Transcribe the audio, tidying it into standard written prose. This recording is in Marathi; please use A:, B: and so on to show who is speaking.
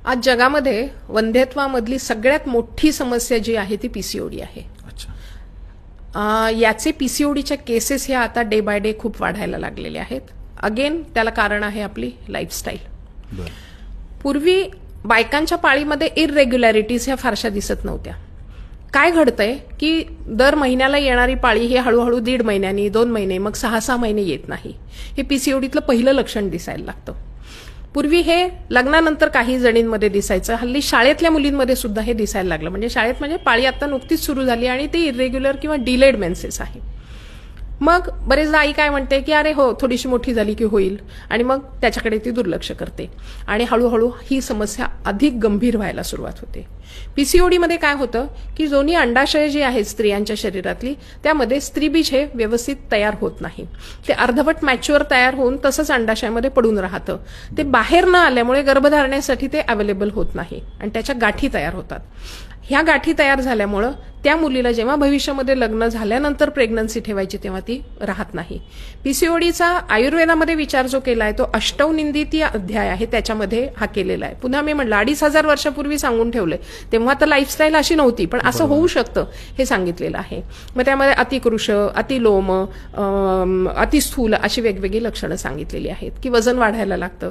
A: आज जगामध्ये वंध्यत्वामधली सगळ्यात मोठी समस्या जी आहे ती पीसीओडी आहे. याचे पीसीओडीच्या केसेस ह्या आता डे बाय डे खूप वाढायला लागलेले आहेत. अगेन त्याला कारण आहे आपली लाईफस्टाईल. पूर्वी बायकांच्या पाळीमध्ये इररेग्युलॅरिटीज ह्या फारशा दिसत नव्हत्या. काय घडतंय की दर महिन्याला येणारी पाळी ही हळूहळू 1.5 महिन्यांनी 2 महिने मग 6-6 महिने येत नाही. हे पीसीओडीतलं पहिलं लक्षण दिसायला लागतं. पूर्वी हे लग्नानंतर काही जणींमध्ये दिसायचं. हल्ली शाळेतल्या मुलींमध्ये सुद्धा हे दिसायला लागलं. म्हणजे शाळेत म्हणजे पाळी आता नुकतीच सुरू झाली आणि ती इरेग्युलर किंवा डिलेड मेन्सेस आहे. मग बरेचदा आई काय म्हणते की अरे हो थोडीशी मोठी झाली की होईल आणि मग त्याच्याकडे ती दुर्लक्ष करते आणि हळूहळू ही समस्या अधिक गंभीर व्हायला सुरुवात होते. पीसीओडीमध्ये काय होतं की दोन्ही अंडाशय जी आहेत स्त्रियांच्या शरीरातली त्यामध्ये स्त्रीबीज हे व्यवस्थित तयार होत नाही. ते अर्धवट मॅच्युअर तयार होऊन तसंच अंडाशयामध्ये पडून राहतं. ते बाहेर न आल्यामुळे गर्भधारणेसाठी ते अवेलेबल होत नाही आणि त्याच्या गाठी तयार होतात. ह्या गाठी तयार झाल्यामुळं त्या मुलीला जेव्हा भविष्यामध्ये लग्न झाल्यानंतर प्रेग्नन्सी ठेवायची तेव्हा ती राहत नाही. पीसीओडीचा आयुर्वेदामध्ये विचार जो केलाय तो अष्टौनिंदिती अध्याय आहे त्याच्यामध्ये हा केलेला आहे. पुन्हा मी म्हटलं 2500 वर्षापूर्वी सांगून ठेवलंय. तेव्हा तर लाईफस्टाईल अशी नव्हती पण असं होऊ शकतं हे सांगितलेलं आहे. मग त्यामध्ये अतिकृश, अतिलोम, अतिस्थूल अशी वेगवेगळी लक्षणं सांगितलेली आहेत की वजन वाढायला लागतं.